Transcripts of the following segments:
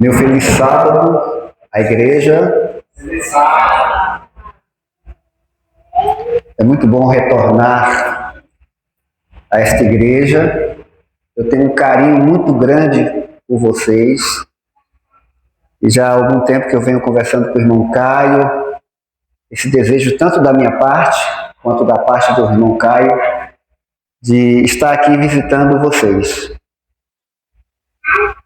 Meu feliz sábado à igreja. É muito bom retornar a esta igreja. Eu tenho um carinho muito grande por vocês. E já há algum tempo que eu venho conversando com o irmão Caio. Esse desejo tanto da minha parte, quanto da parte do irmão Caio, de estar aqui visitando vocês.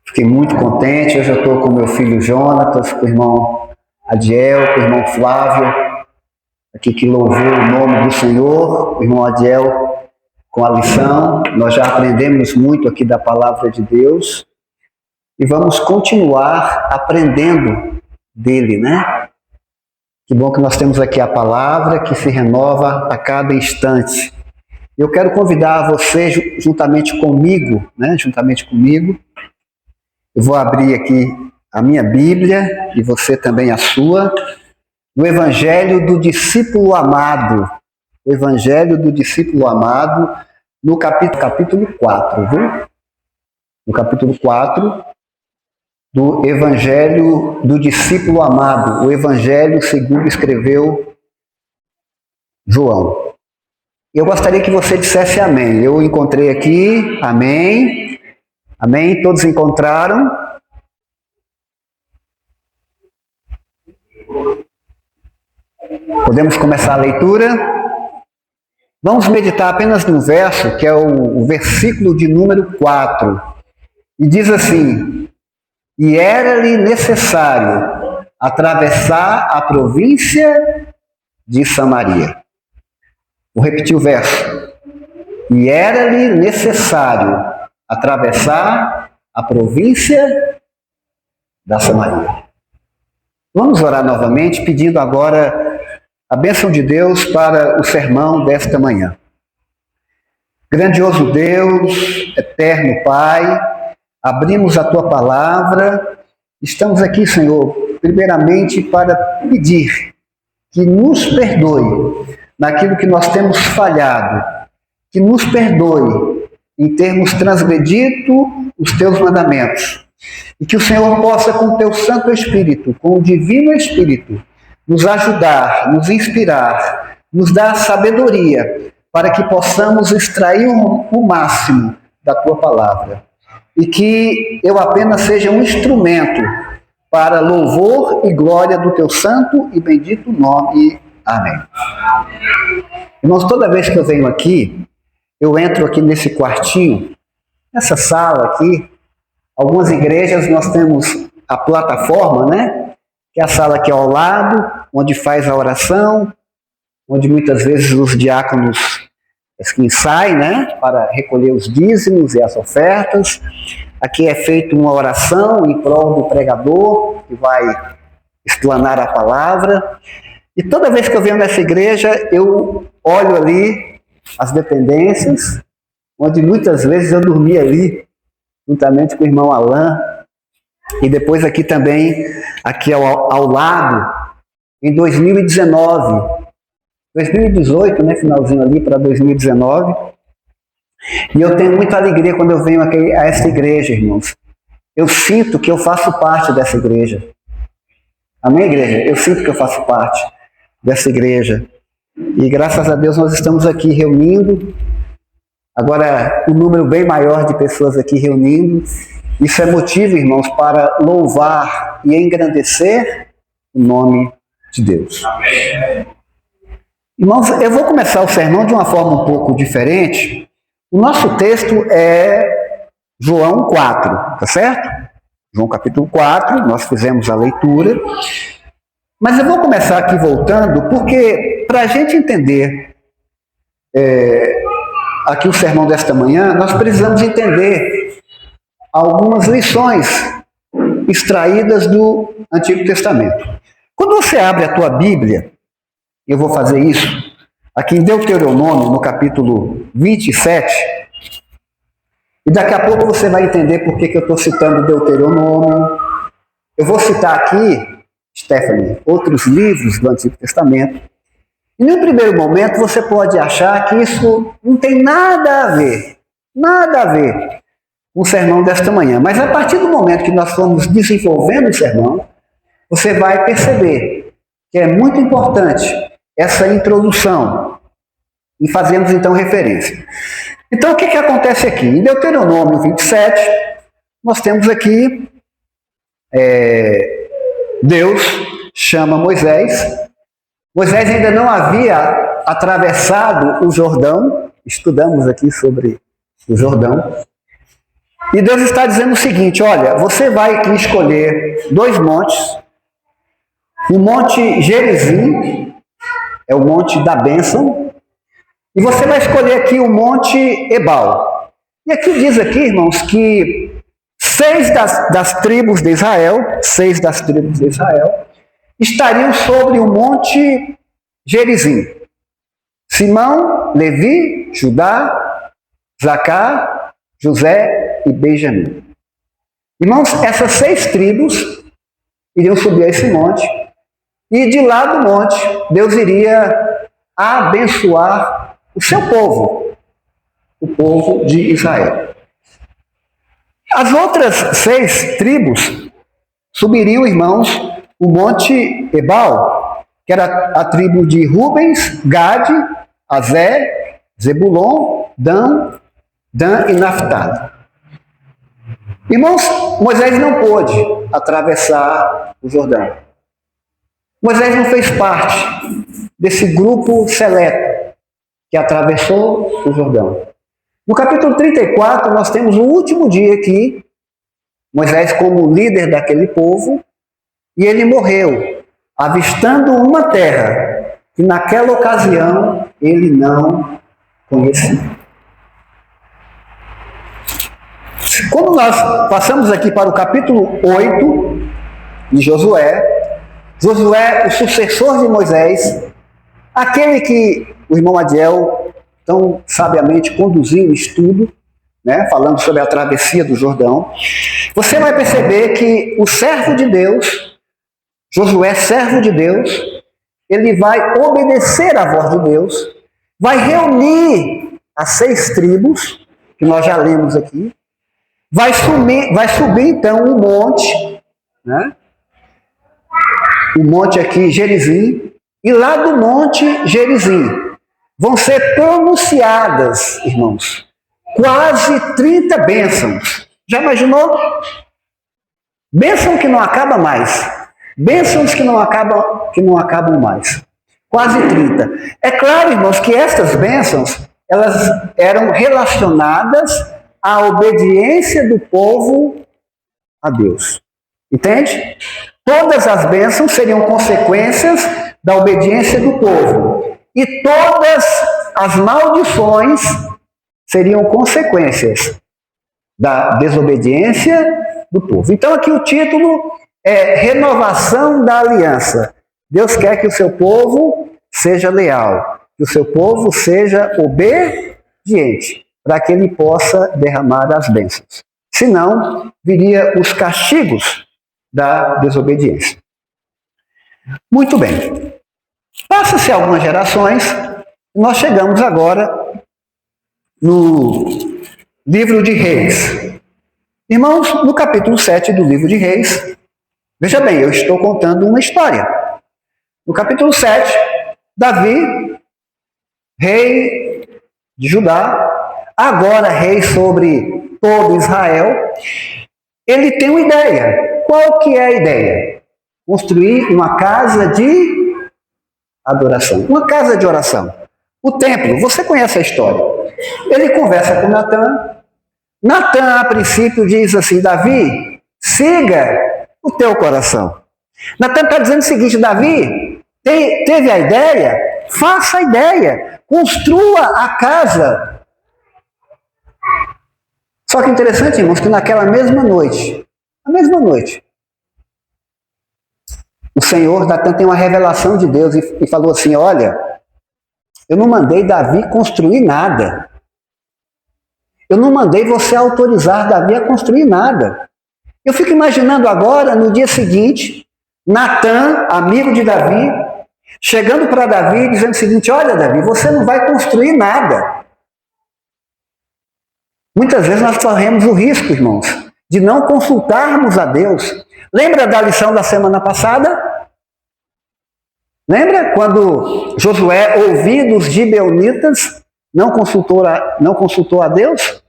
Fiquei muito contente. Hoje eu estou com meu filho Jonatas, com o irmão Adiel, com o irmão Flávio, aqui que louvou o nome do Senhor, o irmão Adiel com a lição. Nós já aprendemos muito aqui da palavra de Deus e vamos continuar aprendendo dele, né? Que bom que nós temos aqui a palavra que se renova a cada instante. Eu quero convidar você juntamente comigo, eu vou abrir aqui a minha Bíblia e você também a sua, no Evangelho do Discípulo Amado. O Evangelho do Discípulo Amado, no capítulo 4, viu? No capítulo 4 do Evangelho do Discípulo Amado, o Evangelho segundo escreveu João. Eu gostaria que você dissesse amém. Eu encontrei aqui, amém. Amém? Todos encontraram? Podemos começar a leitura? Vamos meditar apenas num verso, que é o versículo de número 4. E diz assim: E era-lhe necessário atravessar a província de Samaria. Vou repetir o verso. E era-lhe necessário atravessar a província da Samaria. Vamos orar novamente, pedindo agora a bênção de Deus para o sermão desta manhã. Grandioso Deus, eterno Pai, abrimos a Tua palavra. Estamos aqui, Senhor, primeiramente para pedir que nos perdoe naquilo que nós temos falhado, que nos perdoe em termos transgredido os Teus mandamentos, e que o Senhor possa, com o Teu Santo Espírito, com o Divino Espírito, nos ajudar, nos inspirar, nos dar sabedoria, para que possamos extrair o máximo da Tua palavra, e que eu apenas seja um instrumento para louvor e glória do Teu santo e bendito nome. Amém. Irmãos, toda vez que eu venho aqui, eu entro aqui nesse quartinho, nessa sala aqui. Algumas igrejas nós temos a plataforma, né? Que é a sala aqui ao lado, onde faz a oração, onde muitas vezes os diáconos saem, né? Para recolher os dízimos e as ofertas. Aqui é feita uma oração em prol do pregador, que vai explanar a palavra. E toda vez que eu venho nessa igreja, eu olho ali as dependências, onde muitas vezes eu dormia ali, juntamente com o irmão Alain, e depois aqui também, aqui ao lado, em 2019, 2018, né, finalzinho ali para 2019, e eu tenho muita alegria quando eu venho aqui a essa igreja, irmãos. Eu sinto que eu faço parte dessa igreja. Amém, igreja? Eu sinto que eu faço parte dessa igreja. E graças a Deus nós estamos aqui reunindo, agora um número bem maior de pessoas aqui reunindo. Isso é motivo, irmãos, para louvar e engrandecer o nome de Deus. Amém. Irmãos, eu vou começar o sermão de uma forma um pouco diferente. O nosso texto é João 4, tá certo? João capítulo 4, nós fizemos a leitura. Mas eu vou começar aqui voltando, porque para a gente entender aqui o sermão desta manhã, nós precisamos entender algumas lições extraídas do Antigo Testamento. Quando você abre a tua Bíblia, eu vou fazer isso, aqui em Deuteronômio, no capítulo 27, e daqui a pouco você vai entender por que eu estou citando Deuteronômio. Eu vou citar aqui, Stephanie, outros livros do Antigo Testamento. E no primeiro momento você pode achar que isso não tem nada a ver. o sermão desta manhã. Mas a partir do momento que nós formos desenvolvendo o sermão, você vai perceber que é muito importante essa introdução. E fazemos então referência. Então o que acontece aqui? Em Deuteronômio 27, nós temos aqui Deus chama Moisés. Moisés ainda não havia atravessado o Jordão. Estudamos aqui sobre o Jordão. E Deus está dizendo o seguinte: olha, você vai aqui escolher 2 montes. O Monte Gerizim, é o monte da bênção. E você vai escolher aqui o Monte Ebal. E aqui diz aqui, irmãos, que 6 das tribos de Israel, estariam sobre o Monte Gerizim. Simão, Levi, Judá, Zacá, José e Benjamim. Irmãos, essas 6 tribos iriam subir a esse monte. E de lá do monte, Deus iria abençoar o seu povo, o povo de Israel. As outras 6 tribos subiriam, irmãos, o Monte Ebal, que era a tribo de Rubens, Gade, Azer, Zebulon, Dan e Naftali. Irmãos, Moisés não pôde atravessar o Jordão. Moisés não fez parte desse grupo seleto que atravessou o Jordão. No capítulo 34, nós temos o último dia aqui, Moisés como líder daquele povo, e ele morreu, avistando uma terra que naquela ocasião ele não conhecia. Quando nós passamos aqui para o capítulo 8 de Josué, o sucessor de Moisés, aquele que o irmão Adiel tão sabiamente conduziu o estudo, né, falando sobre a travessia do Jordão, você vai perceber que o servo de Deus, Josué, servo de Deus, ele vai obedecer à voz de Deus, vai reunir as 6 tribos, que nós já lemos aqui, vai subir então um monte, né? O monte aqui, Gerizim, e lá do monte Gerizim vão ser pronunciadas, irmãos, quase 30 bênçãos. Já imaginou? Bênção que não acaba mais. Bênçãos que não acabam mais. Quase 30. É claro, irmãos, que estas bênçãos, elas eram relacionadas à obediência do povo a Deus. Entende? Todas as bênçãos seriam consequências da obediência do povo. E todas as maldições seriam consequências da desobediência do povo. Então aqui o título é Renovação da Aliança. Deus quer que o seu povo seja leal, que o seu povo seja obediente, para que ele possa derramar as bênçãos. Senão, viria os castigos da desobediência. Muito bem. Passa-se algumas gerações, nós chegamos agora no livro de Reis. Irmãos, no capítulo 7 do livro de Reis, veja bem, eu estou contando uma história. No capítulo 7, Davi, rei de Judá, agora rei sobre todo Israel, ele tem uma ideia. Qual que é a ideia? Construir uma casa de adoração, uma casa de oração. O templo, você conhece a história. Ele conversa com Natã. Natã, a princípio, diz assim: Davi, siga o teu coração. Natã está dizendo o seguinte: Davi, teve a ideia? Faça a ideia. Construa a casa. Só que interessante, irmãos, que naquela mesma noite, o Senhor, Natã, tem uma revelação de Deus e falou assim: olha, eu não mandei Davi construir nada. Eu não mandei você autorizar Davi a construir nada. Eu fico imaginando agora, no dia seguinte, Natã, amigo de Davi, chegando para Davi dizendo o seguinte: olha, Davi, você não vai construir nada. Muitas vezes nós corremos o risco, irmãos, de não consultarmos a Deus. Lembra da lição da semana passada? Lembra quando Josué, ouvindo os gibeonitas, não consultou a Deus?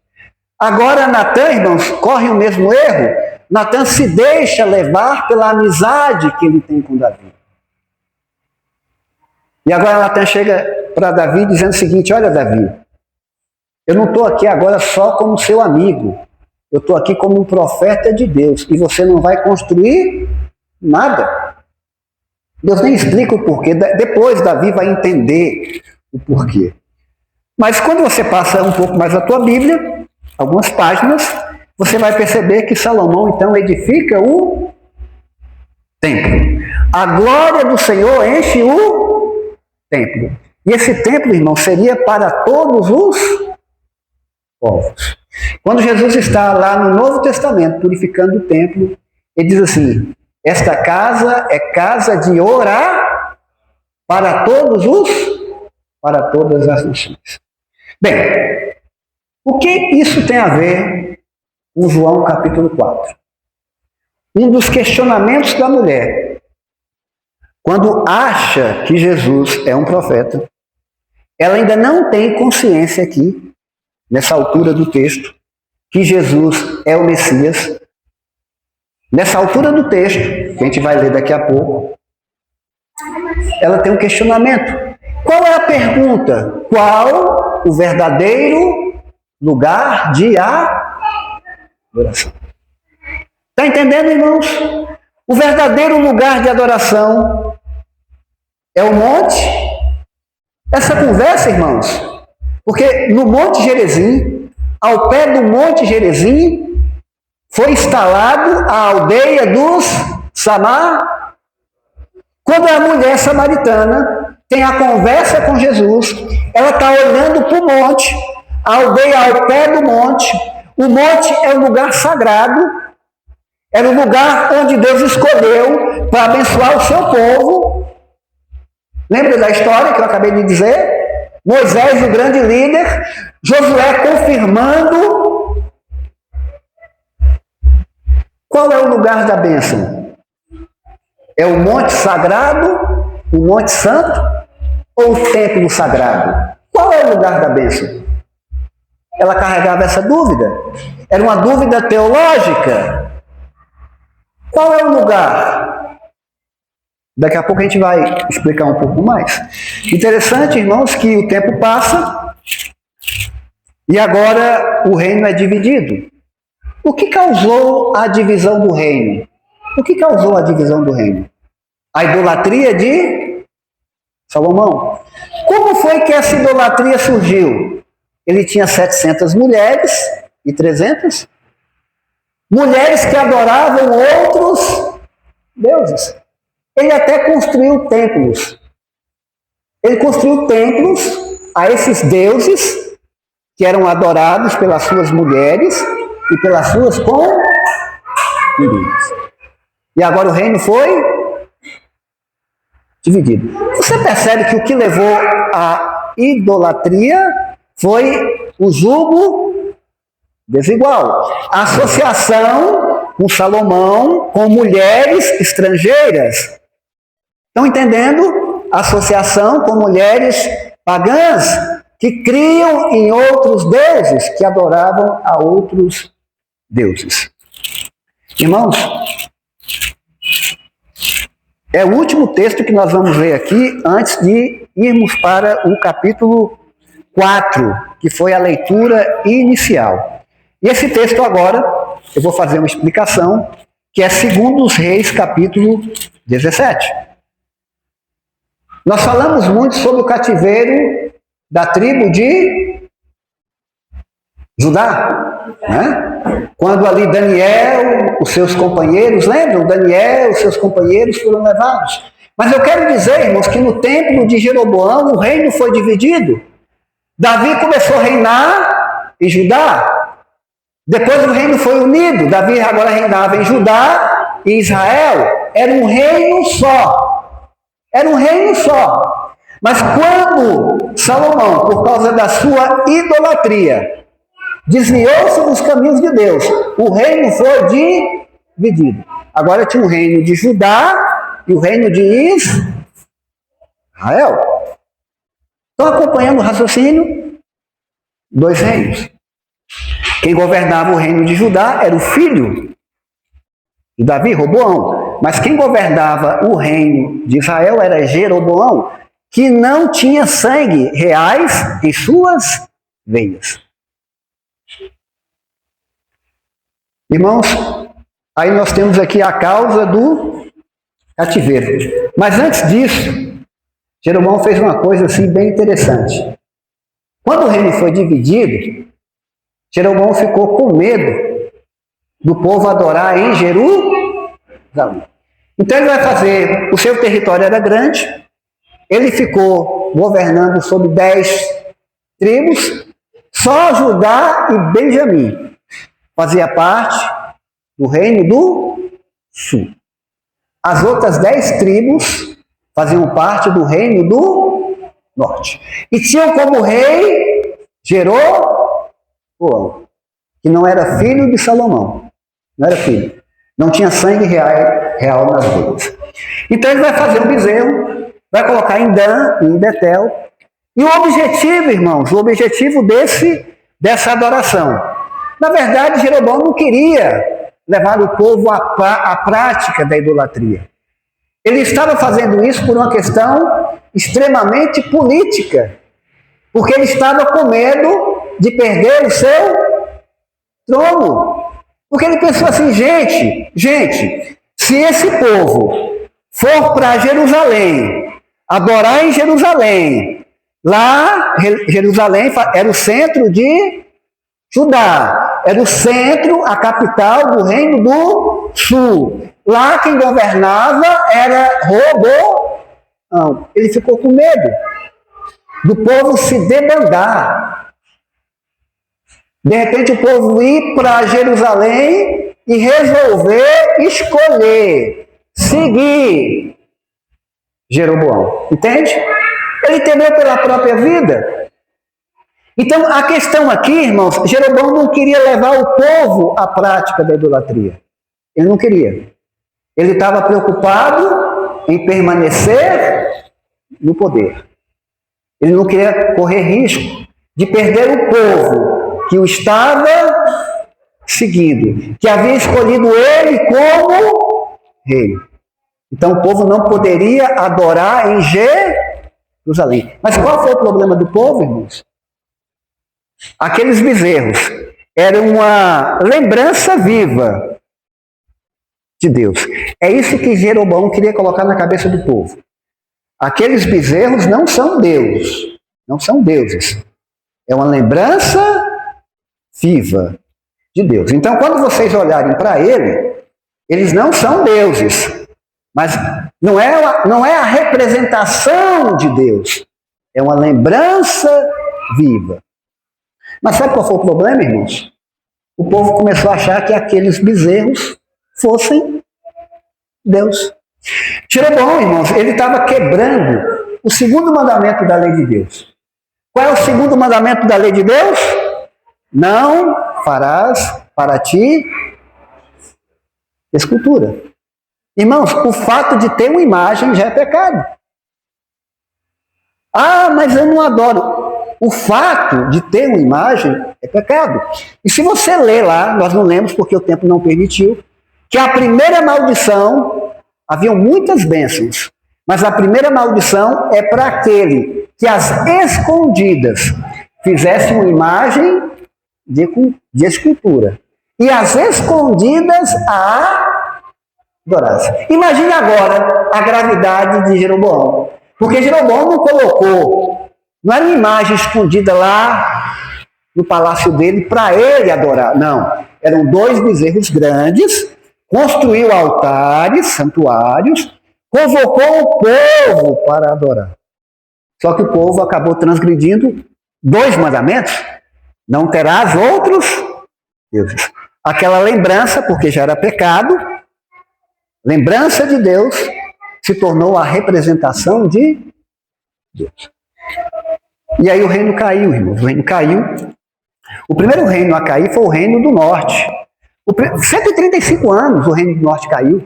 Agora Natã, irmãos, corre o mesmo erro. Natã se deixa levar pela amizade que ele tem com Davi. E agora Natã chega para Davi dizendo o seguinte: olha, Davi, eu não estou aqui agora só como seu amigo. Eu estou aqui como um profeta de Deus. E você não vai construir nada. Deus nem explica o porquê. Depois Davi vai entender o porquê. Mas quando você passa um pouco mais a tua Bíblia, algumas páginas, você vai perceber que Salomão então edifica o templo. A glória do Senhor enche o templo. E esse templo, irmão, seria para todos os povos. Quando Jesus está lá no Novo Testamento purificando o templo, ele diz assim: esta casa é casa de orar para todas as nações. Bem, o que isso tem a ver com João capítulo 4? Um dos questionamentos da mulher, quando acha que Jesus é um profeta, ela ainda não tem consciência aqui, nessa altura do texto, que Jesus é o Messias. Nessa altura do texto, que a gente vai ler daqui a pouco, ela tem um questionamento. Qual é a pergunta? Qual o verdadeiro lugar de adoração? Está entendendo, irmãos? O verdadeiro lugar de adoração é o monte. Essa conversa, irmãos, porque no Monte Gerizim, ao pé do Monte Gerizim, foi instalado a aldeia dos Samar. Quando a mulher samaritana tem a conversa com Jesus, ela está olhando para o monte, a aldeia ao pé do monte. O monte é um lugar sagrado, era o lugar onde Deus escolheu para abençoar o seu povo. Lembra da história que eu acabei de dizer? Moisés, o grande líder, Josué confirmando. Qual é o lugar da bênção? É o monte sagrado, o monte santo ou o templo sagrado? Qual é o lugar da bênção? Ela carregava essa dúvida. Era uma dúvida teológica. Qual é o lugar? Daqui a pouco a gente vai explicar um pouco mais. Interessante, irmãos, que o tempo passa e agora o reino é dividido. O que causou a divisão do reino? O que causou a divisão do reino? A idolatria de Salomão. Como foi que essa idolatria surgiu? Ele tinha 700 mulheres e 300 mulheres que adoravam outros deuses. Ele até construiu templos. Ele construiu templos a esses deuses que eram adorados pelas suas mulheres e pelas suas concubinas. E agora o reino foi dividido. Você percebe que o que levou à idolatria foi o jugo desigual. A associação com Salomão com mulheres estrangeiras. Estão entendendo? Associação com mulheres pagãs que criam em outros deuses, que adoravam a outros deuses. Irmãos, é o último texto que nós vamos ler aqui antes de irmos para o capítulo 4, que foi a leitura inicial. E esse texto agora, eu vou fazer uma explicação, que é 2 Reis, capítulo 17. Nós falamos muito sobre o cativeiro da tribo de Judá, né? Quando ali Daniel, os seus companheiros, lembram? Daniel, os seus companheiros foram levados. Mas eu quero dizer, irmãos, que no templo de Jeroboão o reino foi dividido. Davi começou a reinar em Judá. Depois o reino foi unido. Davi agora reinava em Judá e Israel. Era um reino só. Era um reino só. Mas quando Salomão, por causa da sua idolatria, desviou-se dos caminhos de Deus. O reino foi dividido. Agora tinha o reino de Judá e o reino de Israel. Estão acompanhando o raciocínio? Dois reinos. Quem governava o reino de Judá era o filho de Davi, Roboão. Mas quem governava o reino de Israel era Jeroboão, que não tinha sangue reais em suas veias. Irmãos, aí nós temos aqui a causa do cativeiro. Mas antes disso, Jeroboão fez uma coisa assim bem interessante. Quando o reino foi dividido, Jeroboão ficou com medo do povo adorar em Jerusalém. Então ele vai fazer, o seu território era grande, ele ficou governando sobre 10 tribos, só Judá e Benjamim fazia parte do reino do sul. As outras 10 tribos faziam parte do reino do norte. E tinham como rei Jeroboão, que não era filho de Salomão. Não era filho. Não tinha sangue real nas veias. Então ele vai fazer um bezerro, vai colocar em Dan, em Betel. E o objetivo, irmãos, o objetivo dessa adoração. Na verdade, Jeroboão não queria levar o povo à prática da idolatria. Ele estava fazendo isso por uma questão extremamente política, porque ele estava com medo de perder o seu trono. Porque ele pensou assim, gente, se esse povo for para Jerusalém, adorar em Jerusalém, lá, Jerusalém era o centro de Judá, era o centro, a capital do reino do sul. Lá quem governava era Roboão. Ele ficou com medo do povo se debandar. De repente o povo ir para Jerusalém e resolver escolher, seguir Jeroboão. Entende? Ele temeu pela própria vida. Então a questão aqui, irmãos, Jeroboão não queria levar o povo à prática da idolatria. Ele não queria. Ele estava preocupado em permanecer no poder. Ele não queria correr risco de perder o povo que o estava seguindo, que havia escolhido ele como rei. Então o povo não poderia adorar em Jerusalém. Mas qual foi o problema do povo, irmãos? Aqueles bezerros eram uma lembrança viva de Deus. É isso que Jeroboão queria colocar na cabeça do povo. Aqueles bezerros não são Deus, não são deuses. É uma lembrança viva de Deus. Então, quando vocês olharem para eles não são deuses, mas não é a representação de Deus, é uma lembrança viva. Mas sabe qual foi o problema, irmãos? O povo começou a achar que aqueles bezerros fossem Deus. Jeroboão, irmãos, ele estava quebrando o segundo mandamento da lei de Deus. Qual é o segundo mandamento da lei de Deus? Não farás para ti escultura. Irmãos, o fato de ter uma imagem já é pecado. Ah, mas eu não adoro. O fato de ter uma imagem é pecado. E se você ler lá, nós não lemos porque o tempo não permitiu, que a primeira maldição, haviam muitas bênçãos, mas a primeira maldição é para aquele que às escondidas fizesse uma imagem de escultura. E às escondidas a adorasse. Imagine agora a gravidade de Jeroboão. Porque Jeroboão não colocou, não era uma imagem escondida lá no palácio dele para ele adorar. Não, eram 2 bezerros grandes, construiu altares, santuários, convocou o povo para adorar. Só que o povo acabou transgredindo 2 mandamentos. Não terás outros deuses. Aquela lembrança, porque já era pecado, lembrança de Deus, se tornou a representação de Deus. E aí o reino caiu, irmãos. O reino caiu. O primeiro reino a cair foi o reino do norte. 135 anos o reino do norte caiu.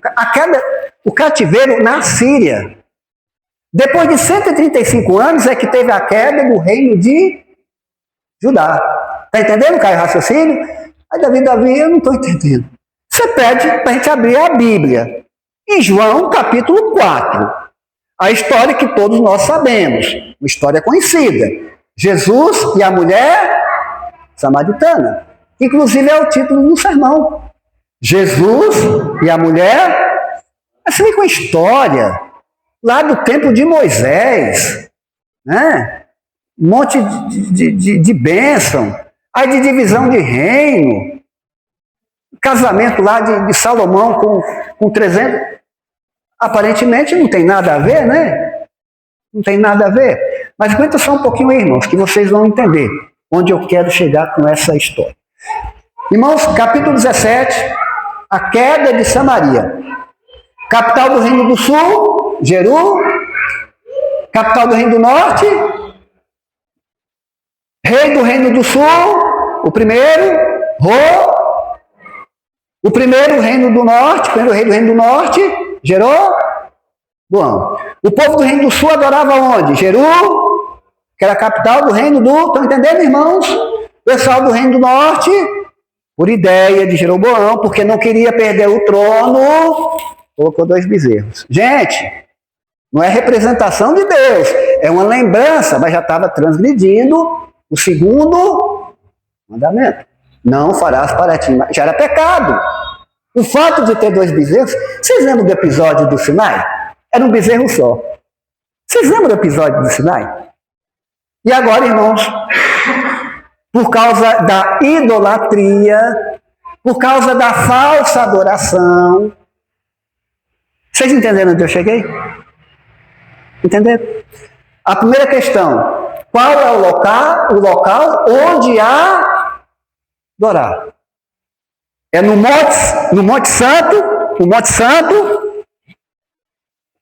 O cativeiro na Síria. Depois de 135 anos é que teve a queda do reino de Judá. Está entendendo, Caio, o raciocínio? Aí Davi, eu não estou entendendo. Você pede para a gente abrir a Bíblia. Em João, capítulo 4. A história que todos nós sabemos. Uma história conhecida. Jesus e a mulher samaritana. Inclusive é o título do sermão. Jesus e a mulher. Você vem com a história lá do tempo de Moisés, né? Um monte de bênção, aí de divisão de reino, casamento lá de Salomão com 300. Aparentemente não tem nada a ver, né? Não tem nada a ver. Mas aguenta só um pouquinho aí, irmãos, que vocês vão entender onde eu quero chegar com essa história. Irmãos, capítulo 17, a queda de Samaria. Capital do Reino do Sul, Jeru. Capital do Reino do Norte, rei do Reino do Sul, o primeiro, o primeiro reino do norte, primeiro rei do Reino do Norte, Jeroboão. O povo do Reino do Sul adorava onde? Jeru, que era a capital do Reino do... Estão entendendo, irmãos? O pessoal do Reino do Norte, por ideia de Jeroboão, porque não queria perder o trono, colocou 2 bezerros. Gente, não é representação de Deus, é uma lembrança, mas já estava transgredindo o segundo mandamento. Não farás para ti. Já era pecado. O fato de ter 2 bezerros. Vocês lembram do episódio do Sinai? Era um bezerro só. Vocês lembram do episódio do Sinai? E agora, irmãos, por causa da idolatria, por causa da falsa adoração. Vocês entenderam onde eu cheguei? Entenderam? A primeira questão. Qual é o local onde há adorar? É no Monte Santo,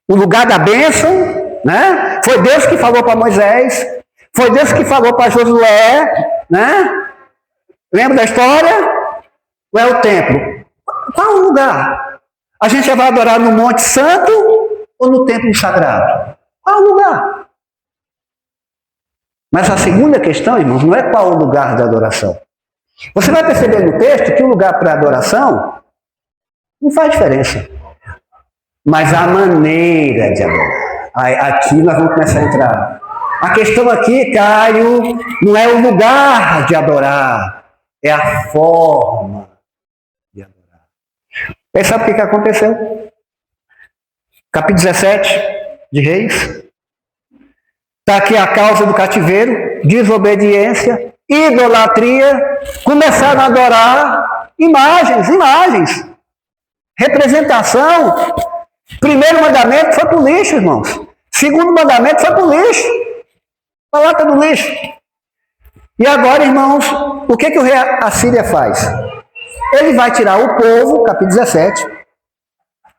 o lugar da bênção, né? Foi Deus que falou para Moisés, foi Deus que falou para Josué, né? Lembra da história? Ou é o templo? Qual é o lugar? A gente vai adorar no Monte Santo ou no templo sagrado? Qual é o lugar? Mas a segunda questão, irmãos, não é qual o lugar de adoração. Você vai perceber no texto que o lugar para adoração não faz diferença. Mas a maneira de adorar. Aqui nós vamos começar a entrar. A questão aqui, Caio, não é o lugar de adorar, é a forma de adorar. E sabe o que aconteceu? Capítulo 17 de Reis. Está aqui a causa do cativeiro, desobediência, idolatria, começaram a adorar imagens, representação. Primeiro mandamento foi para o lixo, irmãos. Segundo mandamento foi para o lixo. A lata do lixo. E agora, irmãos, o que o rei Assíria faz? Ele vai tirar o povo, capítulo 17,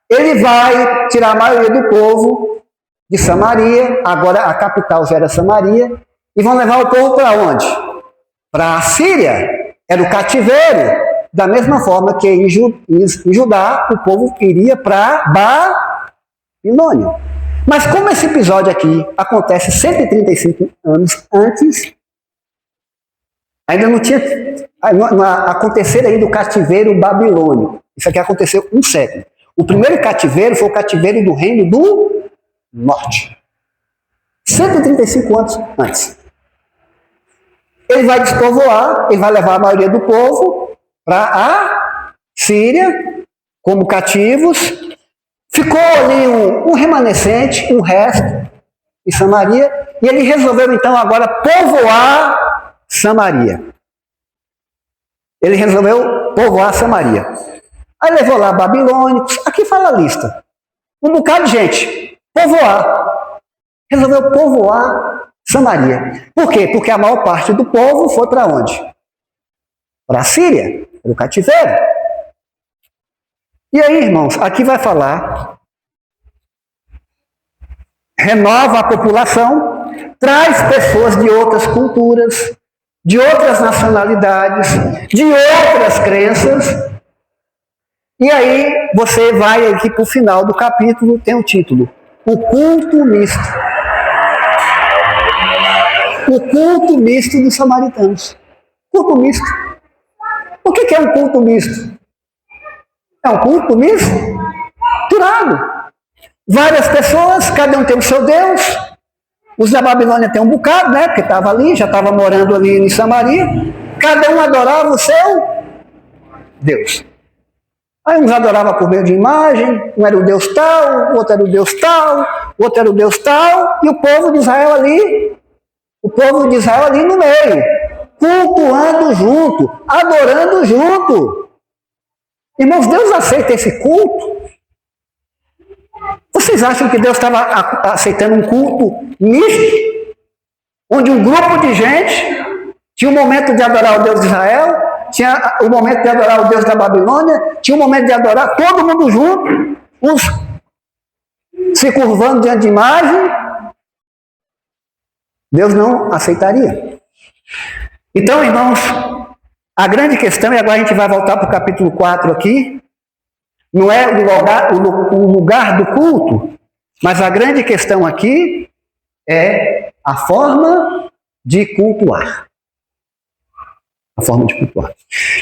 ele vai tirar a maioria do povo de Samaria, agora a capital já era Samaria, e vão levar o povo para onde? Para a Síria, era o cativeiro, da mesma forma que em Judá o povo iria para Babilônia. Mas como esse episódio aqui acontece 135 anos antes, ainda não tinha acontecido ainda o cativeiro babilônico. Isso aqui aconteceu um século. O primeiro cativeiro foi o cativeiro do Reino do Norte. 135 anos antes. Ele vai despovoar, ele vai levar a maioria do povo para a Síria como cativos. Ficou ali um remanescente, um resto em Samaria, e ele resolveu então agora povoar Samaria. Ele resolveu povoar Samaria. Aí levou lá babilônicos, aqui fala a lista. Um bocado de gente, povoar. Resolveu povoar Samaria. Por quê? Porque a maior parte do povo foi para onde? Para a Síria, para o cativeiro. E aí, irmãos, aqui vai falar, renova a população, traz pessoas de outras culturas, de outras nacionalidades, de outras crenças. E aí você vai aqui para o final do capítulo, tem o título: O culto misto. O culto misto dos samaritanos. Culto misto. O que é um culto misto? É um culto misto? Misturado. Várias pessoas, cada um tem o seu Deus. Os da Babilônia tem um bocado, né? Porque estava ali, já estava morando ali em Samaria. Cada um adorava o seu Deus. Aí uns adoravam por meio de imagem, um era o Deus tal, o outro era o Deus tal, o outro era o Deus tal, e o povo de Israel ali no meio, cultuando junto, adorando junto. Irmãos, Deus aceita esse culto? Vocês acham que Deus estava aceitando um culto misto? Onde um grupo de gente tinha um momento de adorar o Deus de Israel, tinha o momento de adorar o Deus da Babilônia, tinha o momento de adorar todo mundo junto, uns se curvando diante de imagem. Deus não aceitaria. Então, irmãos, a grande questão, e agora a gente vai voltar para o capítulo 4 aqui, não é o lugar do culto, mas a grande questão aqui é a forma de cultuar. A forma de cultuar.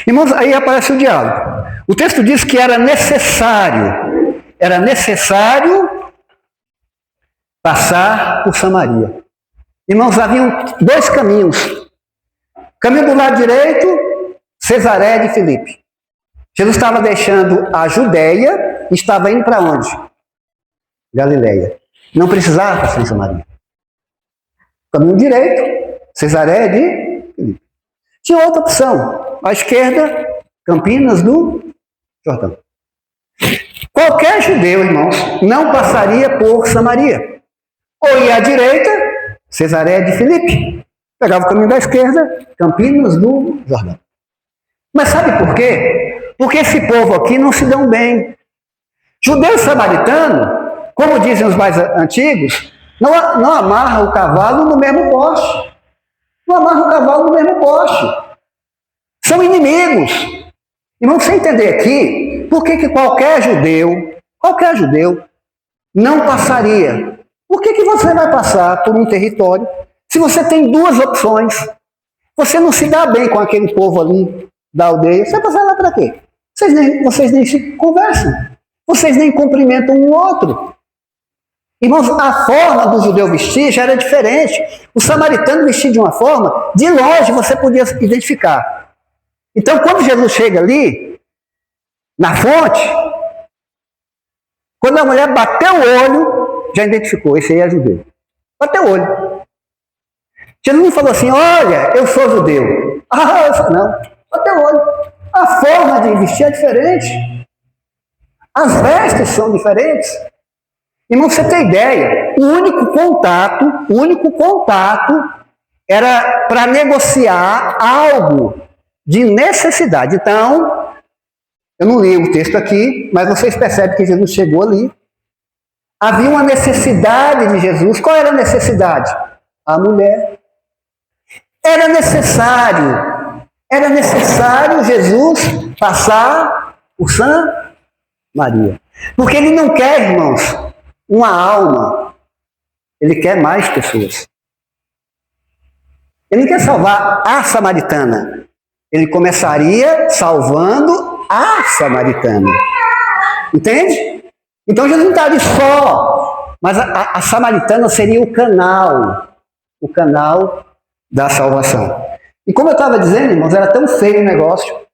Irmãos, aí aparece o diálogo. O texto diz que era necessário passar por Samaria. Irmãos, haviam dois caminhos. O caminho do lado direito, Cesaré de Filipe. Jesus estava deixando a Judéia e estava indo para onde? Galileia. Não precisava passar em Samaria. O caminho direito, Cesaré de Filipe. Tinha outra opção. À esquerda, Campinas do Jordão. Qualquer judeu, irmãos, não passaria por Samaria. Ou ia à direita, Cesaré de Filipe. Pegava o caminho da esquerda, Campinas do Jordão. Mas sabe por quê? Porque esse povo aqui não se dão bem. Judeu e samaritano, como dizem os mais antigos, não amarra o cavalo no mesmo poste. Não amarra o cavalo no mesmo poste. São inimigos. E vamos entender aqui por que qualquer judeu não passaria. Por que você vai passar por um território se você tem duas opções? Você não se dá bem com aquele povo ali da aldeia. Você vai passar lá para quê? Vocês nem se conversam. Vocês nem cumprimentam um outro. Irmãos, a forma do judeu vestir já era diferente. O samaritano vestia de uma forma, de longe você podia identificar. Então, quando Jesus chega ali, na fonte, quando a mulher bateu o olho, já identificou, esse aí é judeu. Bateu o olho. Jesus não falou assim, olha, eu sou judeu. Não, bateu o olho. A forma de vestir é diferente. As vestes são diferentes. Irmão, você tem ideia, o único contato era para negociar algo de necessidade. Então, eu não li o texto aqui, mas vocês percebem que Jesus chegou ali. Havia uma necessidade de Jesus. Qual era a necessidade? A mulher. Era necessário Jesus passar por Samaria. Porque ele não quer, irmãos, uma alma. Ele quer mais pessoas. Ele não quer salvar a samaritana. Ele começaria salvando a samaritana. Entende? Então Jesus não está ali só. Mas a samaritana seria o canal da salvação. E como eu estava dizendo, irmãos, era tão feio o negócio,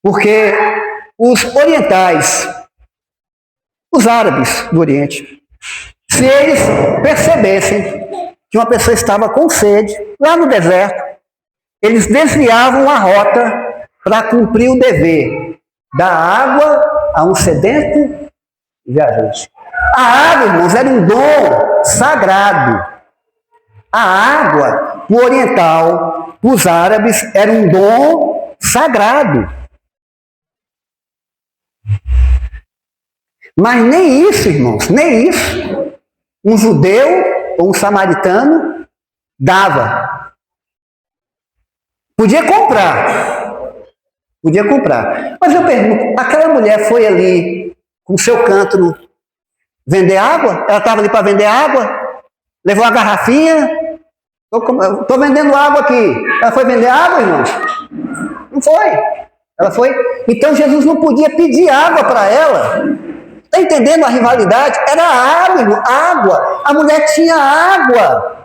porque os orientais, os árabes do Oriente, se eles percebessem que uma pessoa estava com sede, lá no deserto, eles desviavam a rota para cumprir o dever, dar água a um sedento viajante. A água, irmãos, era um dom sagrado. A água, para o oriental, para os árabes, era um dom sagrado. Mas nem isso, irmãos, nem isso, um judeu ou um samaritano dava. Podia comprar. Podia comprar. Mas eu pergunto, aquela mulher foi ali com seu cântaro vender água? Ela estava ali para vender água? Levou uma garrafinha? Estou vendendo água aqui. Ela foi vender água, irmãos? Não foi. Ela foi. Então Jesus não podia pedir água para ela. Está entendendo a rivalidade? Era água, irmão. Água. A mulher tinha água.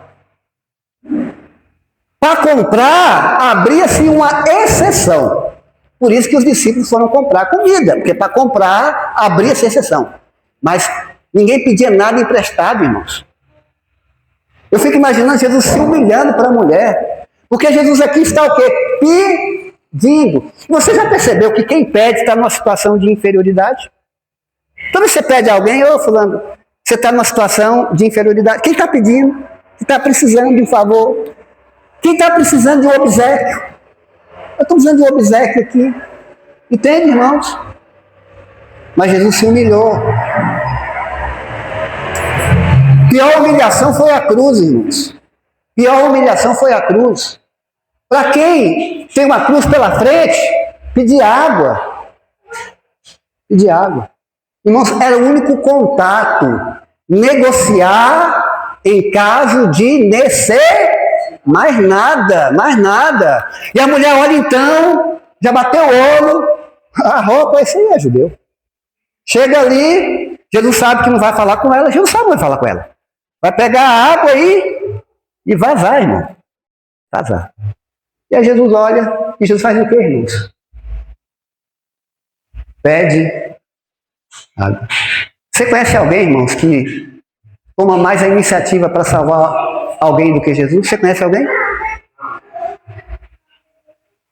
Para comprar, abria-se uma exceção. Por isso que os discípulos foram comprar comida, porque para comprar, abria-se exceção. Mas ninguém pedia nada emprestado, irmãos. Eu fico imaginando Jesus se humilhando para a mulher. Porque Jesus aqui está o quê? Pedindo. Você já percebeu que quem pede está numa situação de inferioridade? Quando você pede a alguém, ô fulano, você está numa situação de inferioridade. Quem está pedindo? Quem está precisando de um favor? Quem está precisando de um obséquio? Eu estou precisando de um obséquio aqui. Entende, irmãos? Mas Jesus se humilhou. Pior humilhação foi a cruz, irmãos. Pior humilhação foi a cruz. Para quem tem uma cruz pela frente, pedir água. Pedir água. Irmãos, era o único contato. Negociar em caso de necessidade. Mais nada, mais nada. E a mulher olha então, já bateu o olho, a roupa, esse aí é judeu. Chega ali, Jesus sabe que não vai falar com ela, Jesus sabe que não vai falar com ela. Vai pegar a água aí e vazar, irmão. Vazar. E aí Jesus olha, e Jesus faz o quê, irmãos? Pede água. Você conhece alguém, irmãos, que toma mais a iniciativa para salvar alguém do que Jesus? Você conhece alguém?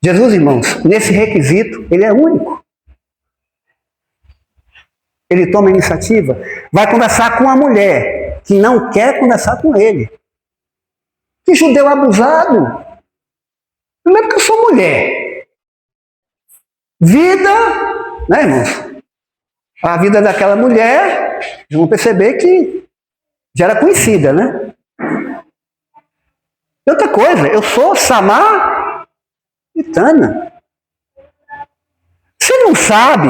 Jesus, irmãos, nesse requisito, ele é único. Ele toma a iniciativa, vai conversar com a mulher que não quer conversar com ele. Que judeu abusado. Primeiro que eu sou mulher. Vida, né, irmãos? A vida daquela mulher, vocês vão perceber que já era conhecida, né? E outra coisa, eu sou samaritana. Você não sabe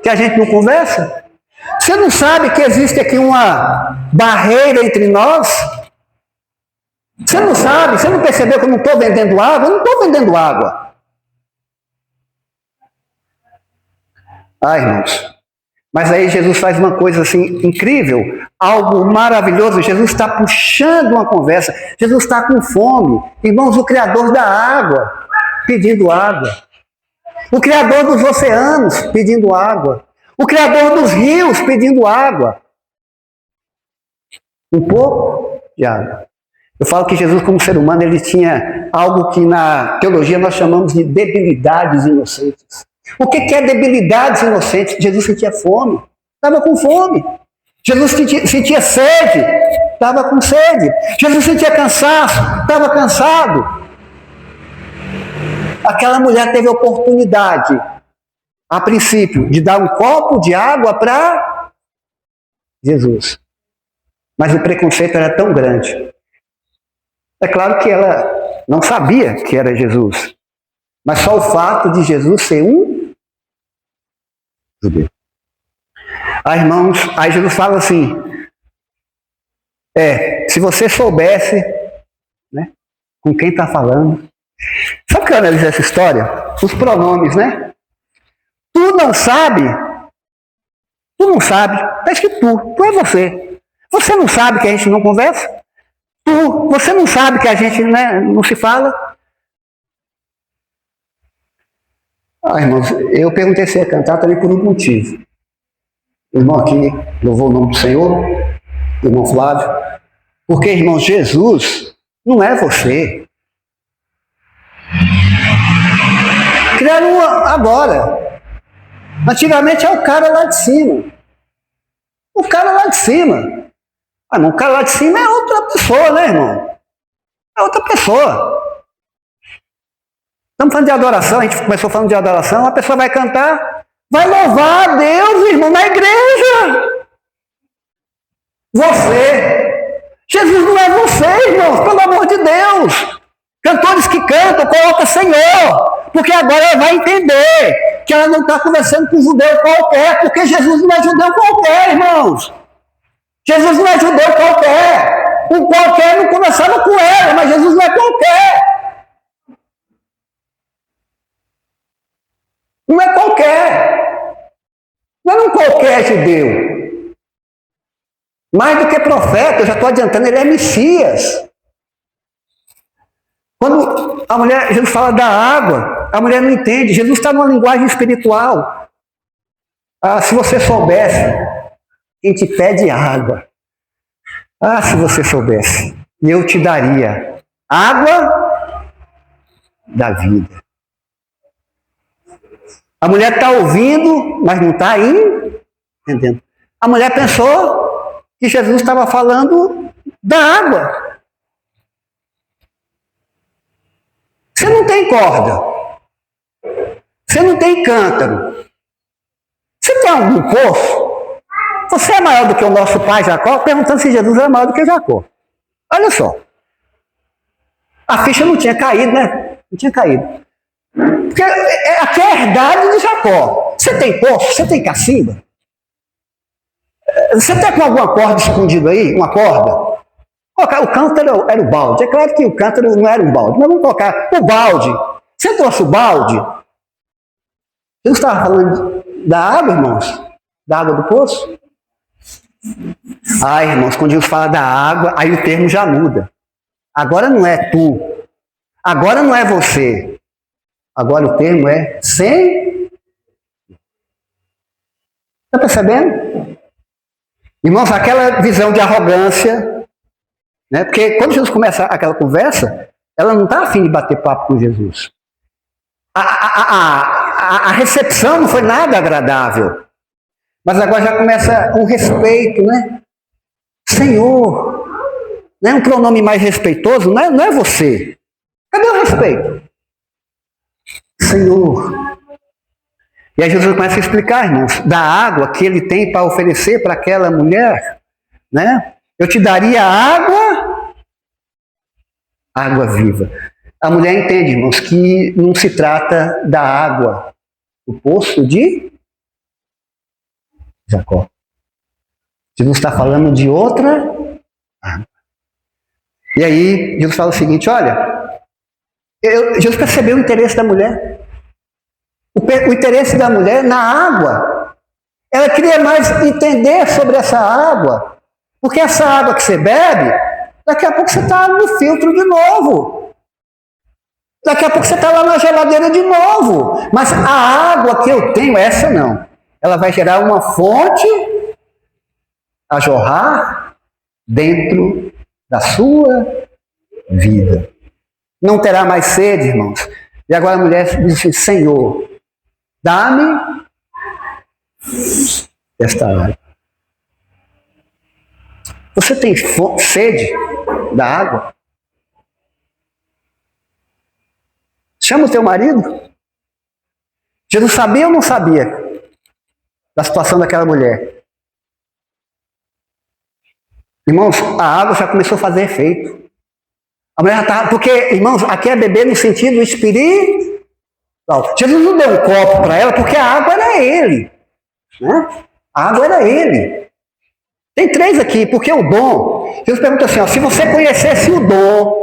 que a gente não conversa? Você não sabe que existe aqui uma barreira entre nós? Você não sabe? Você não percebeu que eu não estou vendendo água? Eu não estou vendendo água. Irmãos, mas aí Jesus faz uma coisa assim incrível, algo maravilhoso. Jesus está puxando uma conversa. Jesus está com fome. Irmãos, o Criador da água pedindo água. O Criador dos oceanos pedindo água. O Criador dos rios pedindo água. Um pouco de água. Eu falo que Jesus, como ser humano, ele tinha algo que na teologia nós chamamos de debilidades inocentes. O que é debilidades inocentes? Jesus sentia fome, estava com fome. Jesus sentia sede, estava com sede. Jesus sentia cansaço, estava cansado. Aquela mulher teve a oportunidade, a princípio, de dar um copo de água para Jesus. Mas o preconceito era tão grande. É claro que ela não sabia que era Jesus. Mas só o fato de Jesus ser um judeu. Irmãos, aí Jesus fala assim, se você soubesse, né, com quem está falando. Sabe o que eu analisei essa história? Os pronomes, né? Tu não sabe, está escrito tu é você. Você não sabe que a gente não conversa? Você não sabe que a gente, né, não se fala? Irmãos, eu perguntei se ia cantar também por um motivo. O irmão aqui louvou o nome do Senhor, o irmão Flávio, porque, irmão, Jesus não é você. Criaram agora. Antigamente é o cara lá de cima. O cara lá de cima. Não, o cara lá de cima é outra pessoa, né, irmão? É outra pessoa. Estamos falando de adoração, a gente começou falando de adoração, a pessoa vai cantar, vai louvar a Deus, irmão, na igreja. Jesus não é você, irmãos, pelo amor de Deus. Cantores que cantam, Senhor, porque agora ela vai entender que ela não está conversando com um judeu qualquer, porque Jesus não é judeu qualquer, irmãos. Jesus não é judeu qualquer. O qualquer não conversava com ela, mas Jesus não é qualquer. Não é qualquer. Não é um qualquer judeu. Mais do que profeta, eu já estou adiantando, ele é Messias. Quando a mulher, Jesus fala da água, a mulher não entende. Jesus está numa linguagem espiritual. Se você soubesse, quem te pede água. Se você soubesse, eu te daria água da vida. A mulher está ouvindo, mas não está entendendo. A mulher pensou que Jesus estava falando da água. Você não tem corda. Você não tem cântaro. Você tem algum poço? Você é maior do que o nosso pai Jacó? Perguntando se Jesus é maior do que Jacó. Olha só. A ficha não tinha caído, né? Não tinha caído. Porque aqui é a herdade de Jacó. Você tem poço? Você tem cacimba? Você tem com alguma corda escondida aí? Uma corda? O cântaro era o balde. É claro que o cântaro não era um balde, mas vamos colocar o balde. Você trouxe o balde? Jesus estava falando da água, irmãos? Da água do poço? Irmãos, quando Jesus fala da água, aí o termo já muda. Agora não é tu. Agora não é você. Agora o termo é sem. Está percebendo? Irmãos, aquela visão de arrogância, né? Porque quando Jesus começa aquela conversa, ela não está afim de bater papo com Jesus. A recepção não foi nada agradável. Mas agora já começa um respeito, né? Senhor. Não é um pronome mais respeitoso? Não é você. Cadê o respeito? Senhor. E aí Jesus começa a explicar, irmãos, da água que ele tem para oferecer para aquela mulher, né? Eu te daria água viva. A mulher entende, irmãos, que não se trata da água, o poço de Jacó. Jesus está falando de outra água. E aí, Jesus fala o seguinte, olha, Jesus percebeu o interesse da mulher. O interesse da mulher na água. Ela queria mais entender sobre essa água. Porque essa água que você bebe, daqui a pouco você está no filtro de novo. Daqui a pouco você está lá na geladeira de novo. Mas a água que eu tenho, essa não. Ela vai gerar uma fonte a jorrar dentro da sua vida. Não terá mais sede, irmãos. E agora a mulher diz assim, Senhor, dá-me esta água. Você tem sede da água? Chama o teu marido. Jesus sabia ou não sabia da situação daquela mulher? Irmãos, a água já começou a fazer efeito. A mulher já estava... Porque, irmãos, aqui é beber no sentido espiritual. Jesus não deu um copo para ela porque a água era ele. Né? A água era ele. Tem 3 aqui, porque o dom... Jesus pergunta assim, se você conhecesse o dom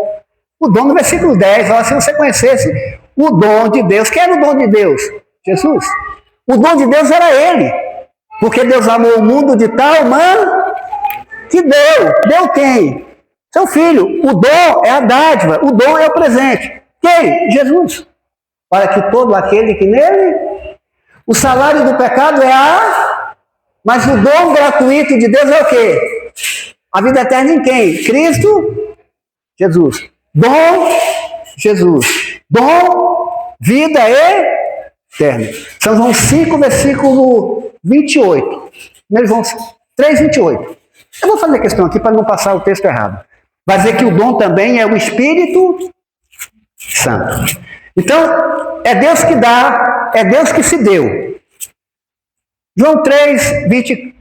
no versículo 10, se você conhecesse o dom de Deus. Quem era o dom de Deus? Jesus. O dom de Deus era ele. Porque Deus amou o mundo de tal maneira que deu. Deu quem? Seu filho. O dom é a dádiva. O dom é o presente. Quem? Jesus. Para que todo aquele que nele... O salário do pecado é Mas o dom gratuito de Deus é o quê? A vida eterna em quem? Cristo Jesus. Dom Jesus. Dom, vida eterna. São João 5, versículo 28. João 3, 28. Eu vou fazer questão aqui para não passar o texto errado. Vai dizer que o dom também é o Espírito Santo. Então, é Deus que dá, é Deus que se deu. João 3,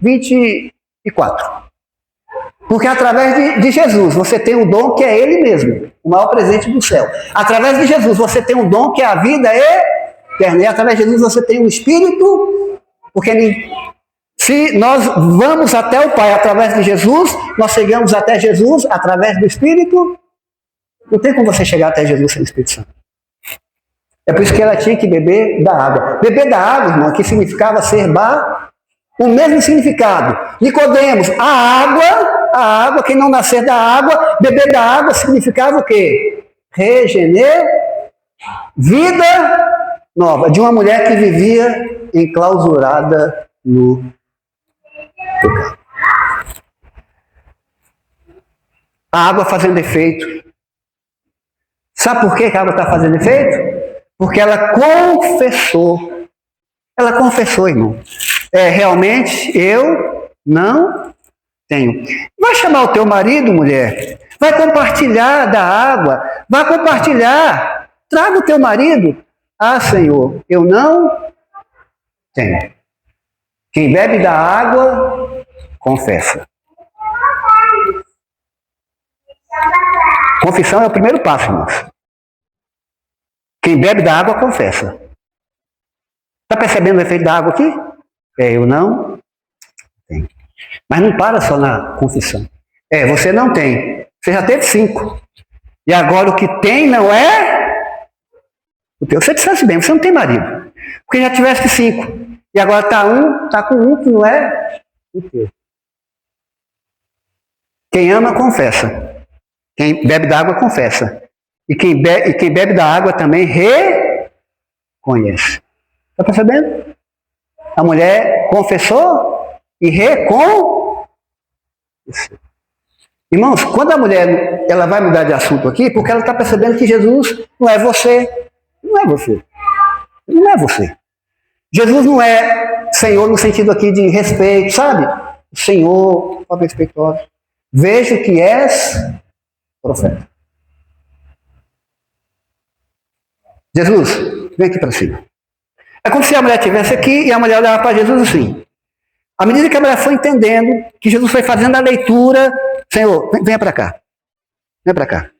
24. Porque através de Jesus você tem um dom que é Ele mesmo, o maior presente do céu. Através de Jesus você tem um dom que é a vida eterna. E através de Jesus você tem um Espírito, porque se nós vamos até o Pai através de Jesus, nós chegamos até Jesus através do Espírito. Não tem como você chegar até Jesus sem o Espírito Santo. É por isso que ela tinha que beber da água. Beber da água, irmão, que significava ser o mesmo significado. Nicodemos, a água, quem não nascer da água, beber da água significava o quê? Vida nova, de uma mulher que vivia enclausurada no pecado. A água fazendo efeito. Sabe por que a água está fazendo efeito? Porque ela confessou. Ela confessou, irmão. Realmente eu não tenho. Vai chamar o teu marido, mulher. Vai compartilhar da água. Vai compartilhar. Traga o teu marido. Ah, Senhor, eu não tenho. Quem bebe da água, confessa. Confissão é o primeiro passo, irmãos. Quem bebe da água, confessa. Está percebendo o efeito da água aqui? Eu não tenho. Mas não para só na confissão. Você não tem. Você já teve 5. E agora o que tem não é o teu. Você dissesse bem, você não tem marido. Porque já tivesse 5. E agora está com um que não é o teu. Quem ama, confessa. Quem bebe da água, confessa. E quem bebe da água também reconhece. Está percebendo? A mulher confessou e reconheceu. Irmãos, quando a mulher ela vai mudar de assunto aqui, porque ela está percebendo que Jesus não é você. Não é você. Não é você. Jesus não é Senhor no sentido aqui de respeito, sabe? Senhor, ó respeitoso. Vejo que és profeta. Jesus, vem aqui para cima. É como se a mulher estivesse aqui e a mulher olhava para Jesus assim. À medida que a mulher foi entendendo, que Jesus foi fazendo a leitura, Senhor, venha para cá. Venha para cá.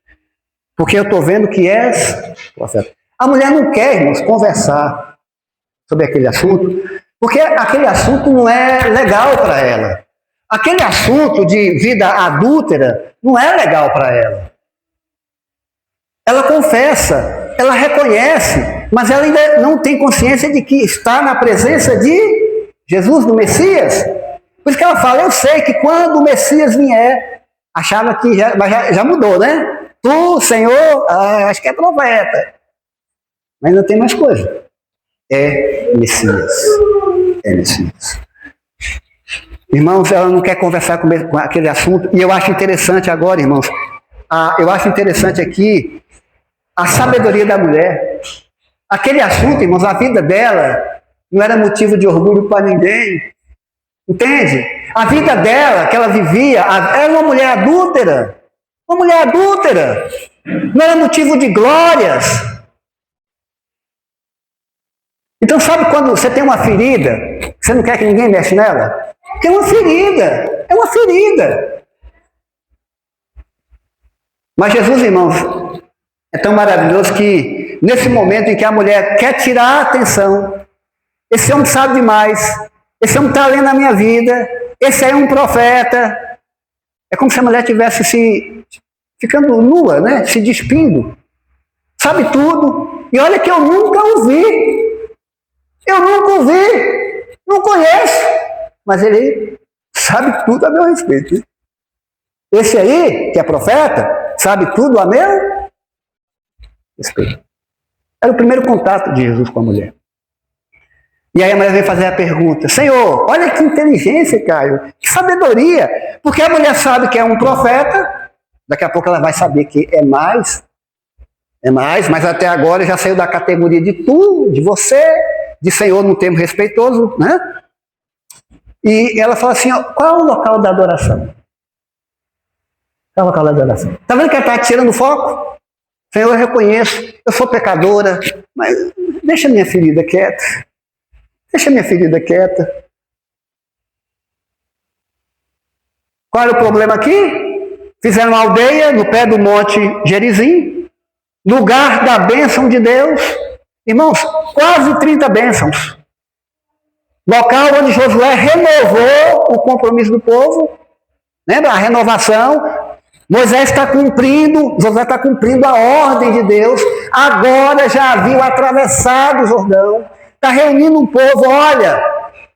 Porque eu estou vendo que és profeta. A mulher não quer, irmãos, conversar sobre aquele assunto, porque aquele assunto não é legal para ela. Aquele assunto de vida adúltera não é legal para ela. Ela confessa, ela reconhece, mas ela ainda não tem consciência de que está na presença de Jesus, do Messias. Por isso que ela fala, eu sei que quando o Messias vier, achava que já mudou, né? Tu, Senhor, acho que é profeta. Mas não tem mais coisa. É Messias. É Messias. Irmãos, ela não quer conversar com aquele assunto. E eu acho interessante agora, irmãos, eu acho interessante aqui a sabedoria da mulher. Aquele assunto, irmãos, a vida dela não era motivo de orgulho para ninguém. Entende? A vida dela, que ela vivia, era uma mulher adúltera. Uma mulher adúltera. Não era motivo de glórias. Então, sabe quando você tem uma ferida, você não quer que ninguém mexa nela? Porque é uma ferida. É uma ferida. Mas Jesus, irmãos, é tão maravilhoso que nesse momento em que a mulher quer tirar a atenção, esse homem sabe demais, esse homem está lendo a minha vida, esse aí é um profeta. É como se a mulher estivesse ficando nua, né? Se despindo. Sabe tudo. E olha que eu nunca ouvi. Eu nunca ouvi. Não conheço. Mas ele sabe tudo a meu respeito. Esse aí, que é profeta, sabe tudo a meu respeito. Era o primeiro contato de Jesus com a mulher. E aí a mulher veio fazer a pergunta, Senhor, olha que inteligência, Caio, que sabedoria, porque a mulher sabe que é um profeta, daqui a pouco ela vai saber que é mais, mas até agora já saiu da categoria de tu, de você, de Senhor num termo respeitoso, né? E ela fala assim, ó, qual é o local da adoração? Qual é o local da adoração? Está vendo que ela está tirando o foco? Senhor, eu reconheço, eu sou pecadora, mas deixa minha ferida quieta. Deixa minha ferida quieta. Qual era o problema aqui? Fizeram uma aldeia no pé do monte Gerizim, lugar da bênção de Deus. Irmãos, quase 30 bênçãos. Local onde Josué renovou o compromisso do povo. Lembra? A renovação. Moisés está cumprindo, Josué está cumprindo a ordem de Deus. Agora já haviam atravessado o Jordão. Está reunindo um povo. Olha,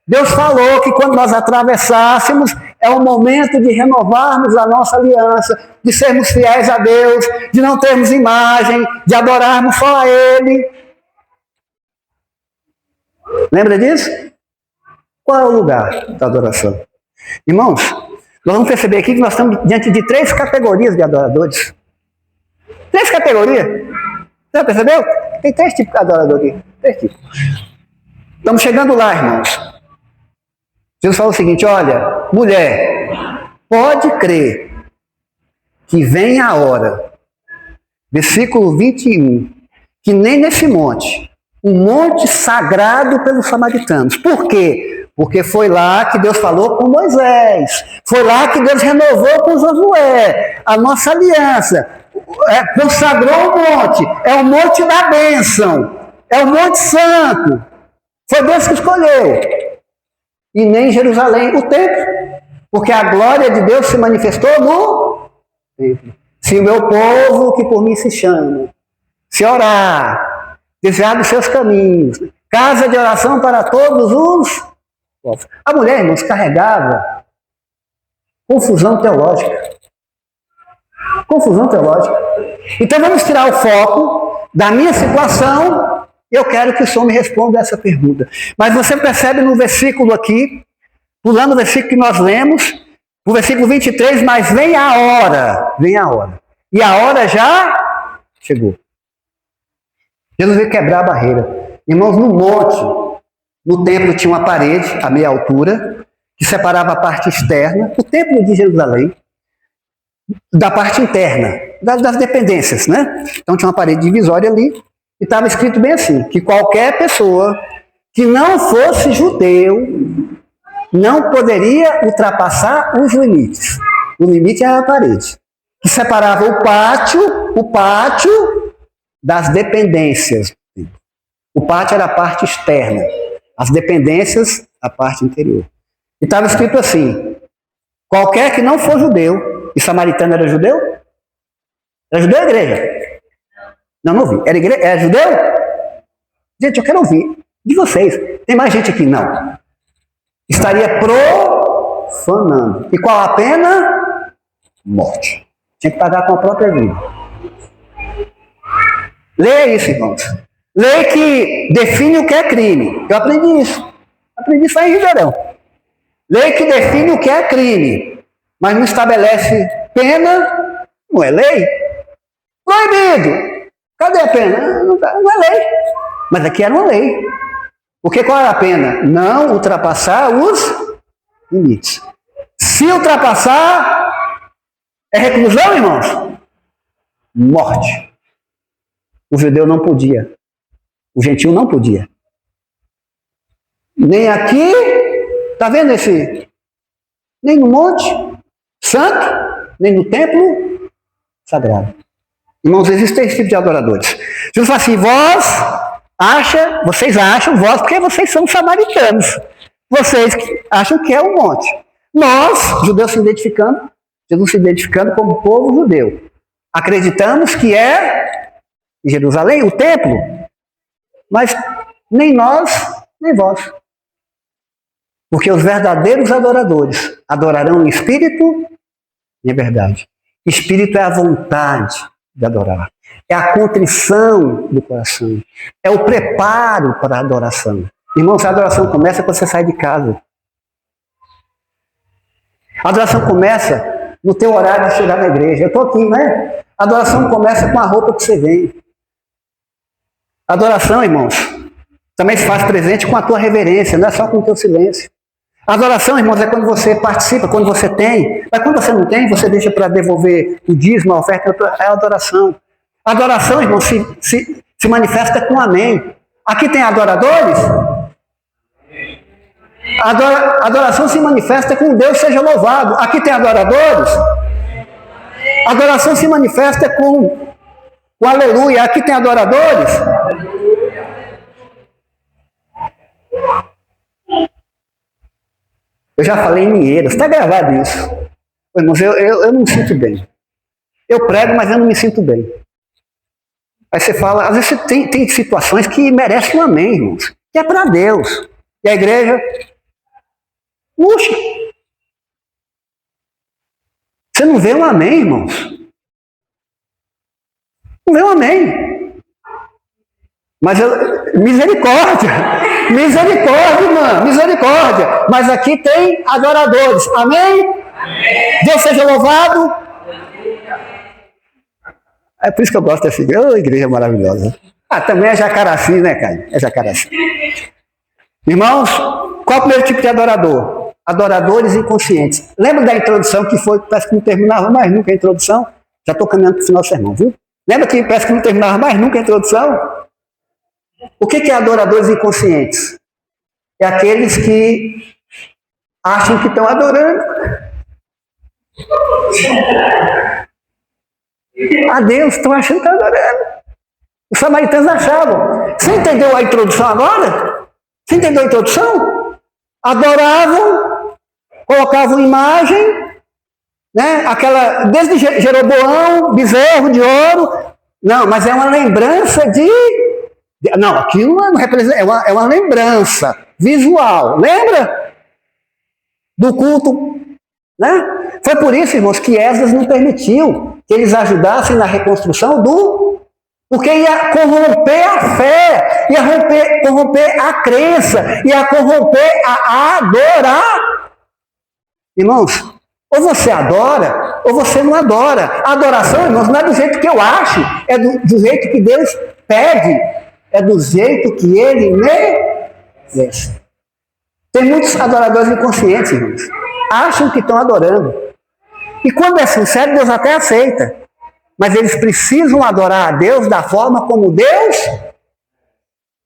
Deus falou que quando nós atravessássemos, é o momento de renovarmos a nossa aliança, de sermos fiéis a Deus, de não termos imagem, de adorarmos só a Ele. Lembra disso? Qual é o lugar da adoração? Irmãos, nós vamos perceber aqui que nós estamos diante de 3 categorias de adoradores. 3 categorias. Você já percebeu? Tem 3 tipos de adorador aqui. 3 tipos. Estamos chegando lá, irmãos. Jesus falou o seguinte, olha, mulher, pode crer que vem a hora, versículo 21, que nem nesse monte, um monte sagrado pelos samaritanos. Por quê? Porque foi lá que Deus falou com Moisés, foi lá que Deus renovou com Josué, a nossa aliança, consagrou o monte, é o monte da bênção, é o monte santo, foi Deus que escolheu. E nem Jerusalém, o templo, porque a glória de Deus se manifestou no templo. Se o meu povo, que por mim se chama, se orar, desviar dos seus caminhos, casa de oração para todos os povos. A mulher, irmãos, carregava confusão teológica. Confusão teológica. Então vamos tirar o foco da minha situação. Eu quero que o Senhor me responda essa pergunta. Mas você percebe no versículo aqui, pulando o versículo que nós lemos, no versículo 23, mas vem a hora. Vem a hora. E a hora já chegou. Jesus veio quebrar a barreira. Irmãos, no monte, no templo tinha uma parede, a meia altura, que separava a parte externa, o templo de Jerusalém, da parte interna, das dependências, né? Então tinha uma parede divisória ali, e estava escrito bem assim, que qualquer pessoa que não fosse judeu não poderia ultrapassar os limites. O limite era a parede, que separava o pátio das dependências. O pátio era a parte externa, as dependências, a parte interior. E estava escrito assim, qualquer que não for judeu, e samaritano era judeu? Era judeu ou igreja? Não ouvi. Era judeu? Gente, eu quero ouvir de vocês. Tem mais gente aqui? Não. Estaria profanando. E qual a pena? Morte. Tinha que pagar com a própria vida. Leia isso, irmãos. Lei que define o que é crime. Eu aprendi isso. Aprendi isso aí em Ribeirão. Lei que define o que é crime, mas não estabelece pena, não é lei. Proibido. Cadê a pena? Não é lei. Mas aqui era uma lei. Porque qual era a pena? Não ultrapassar os limites. Se ultrapassar, é reclusão, irmãos? Morte. O judeu não podia. O gentil não podia. Nem aqui, está vendo esse? Nem no monte santo, nem no templo sagrado. Irmãos, existem esse tipo de adoradores. Jesus fala assim, vocês acham, porque vocês são samaritanos. Vocês acham que é um monte. Nós, judeus se identificando, Jesus se identificando como povo judeu. Acreditamos que é Jerusalém, o templo. Mas nem nós, nem vós. Porque os verdadeiros adoradores adorarão em espírito e em verdade. Espírito é a vontade de adorar. É a contrição do coração. É o preparo para a adoração. Irmãos, a adoração começa quando você sai de casa. A adoração começa no teu horário de chegar na igreja. Eu estou aqui, né? A adoração começa com a roupa que você vem. A adoração, irmãos, também se faz presente com a tua reverência, não é só com o teu silêncio. A adoração, irmãos, é quando você participa, quando você tem. Mas quando você não tem, você deixa para devolver o dízimo, a oferta, é a adoração. A adoração, irmãos, se manifesta com amém. Aqui tem adoradores? Adoração se manifesta com Deus seja louvado. Aqui tem adoradores. Adoração se manifesta com o aleluia. Aqui tem adoradores. Eu já falei em Minheiros, está gravado isso. Irmãos, eu não me sinto bem. Eu prego, mas eu não me sinto bem. Aí você fala, às vezes você tem situações que merecem um amém, irmãos. Que é para Deus. E a igreja, puxa. Você não vê um amém, irmãos. Não vê um amém. Mas misericórdia. Misericórdia, irmã. Misericórdia. Mas aqui tem adoradores. Amém? Amém. Deus seja louvado. É por isso que eu gosto dessa igreja. Oh, igreja maravilhosa. Também é Jacaraci, né, Caio? É Jacaraci. Irmãos, qual é o primeiro tipo de adorador? Adoradores inconscientes. Lembra da introdução que foi, parece que não terminava mais nunca a introdução? Já estou caminhando para o final do sermão, viu? Lembra que parece que não terminava mais nunca a introdução? O que é adoradores inconscientes? É aqueles que acham que estão adorando a Deus, estão achando que estão adorando. Os samaritanos achavam. Você entendeu a introdução agora? Você entendeu a introdução? Adoravam, colocavam imagem, né? Aquela, desde Jeroboão, bezerro de ouro. Não, mas é uma lembrança não, aquilo não representa, é uma lembrança visual. Lembra? Do culto, né? Foi por isso, irmãos, que Esdras não permitiu que eles ajudassem na reconstrução porque ia corromper a fé, ia corromper a crença, ia corromper a adorar. Irmãos, ou você adora, ou você não adora. A adoração, irmãos, não é do jeito que eu acho, é do jeito que Deus pede, é do jeito que Ele merece. Tem muitos adoradores inconscientes, irmãos, acham que estão adorando. E quando é sincero, Deus até aceita. Mas eles precisam adorar a Deus da forma como Deus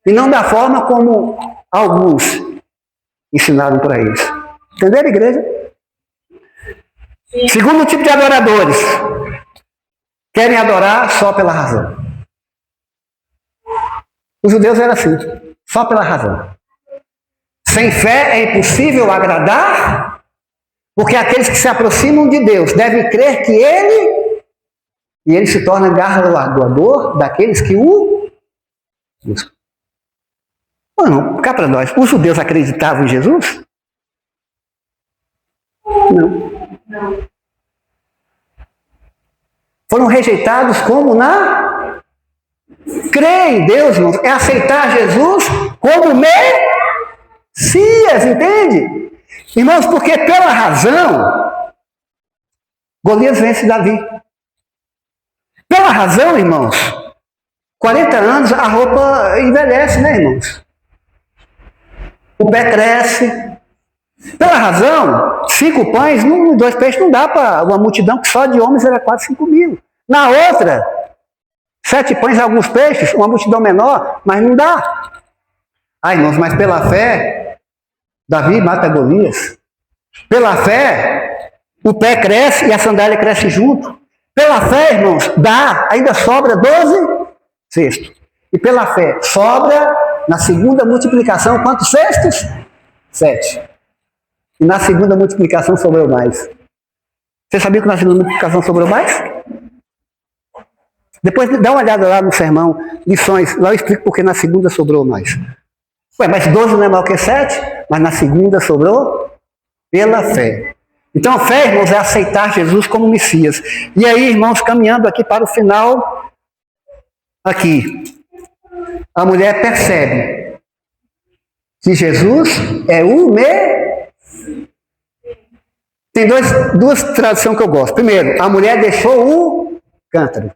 e não da forma como alguns ensinaram para eles. Entenderam, igreja? Segundo tipo de adoradores, querem adorar só pela razão. Os judeus eram assim, só pela razão. Sem fé é impossível agradar, porque aqueles que se aproximam de Deus devem crer que ele se torna galardoador daqueles que o buscam. Não, cá para nós, os judeus acreditavam em Jesus? Não. Foram rejeitados como crer em Deus, irmãos, é aceitar Jesus como Messias, entende? Irmãos, porque pela razão, Golias vence Davi. Pela razão, irmãos, 40 anos a roupa envelhece, né, irmãos? O pé cresce. Pela razão, 5 pães, 2 peixes não dá para uma multidão que só de homens era quase 5 mil. Na outra, 7 pães e alguns peixes, uma multidão menor, mas não dá. Irmãos, mas pela fé, Davi mata Golias. Pela fé, o pé cresce e a sandália cresce junto. Pela fé, irmãos, ainda sobra 12 cestos. E pela fé, sobra na segunda multiplicação, quantos cestos? 7. E na segunda multiplicação sobrou mais. Você sabia que na segunda multiplicação sobrou mais? Depois dá uma olhada lá no sermão, lições, lá eu explico porque na segunda sobrou mais. Mas 12 não é maior que 7? Mas na segunda sobrou pela fé. Então, fé, irmãos, é aceitar Jesus como Messias. E aí, irmãos, caminhando aqui para o final, aqui, a mulher percebe que Jesus é o Messias. Tem duas traduções que eu gosto. Primeiro, a mulher deixou o cântaro.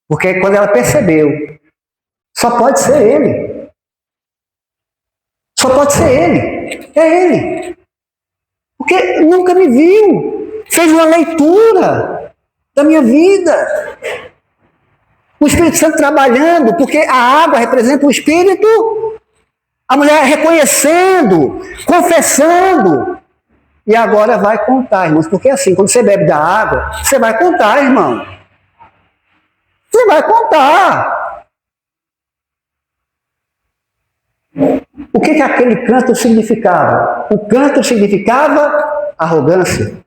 Porque quando ela percebeu, só pode ser ele. Só pode ser ele. É ele. Porque nunca me viu. Fez uma leitura da minha vida. O Espírito Santo trabalhando, porque a água representa o Espírito. A mulher reconhecendo, confessando. E agora vai contar, irmãos. Porque assim, quando você bebe da água, você vai contar, irmão. Você vai contar. O que aquele canto significava? O canto significava arrogância.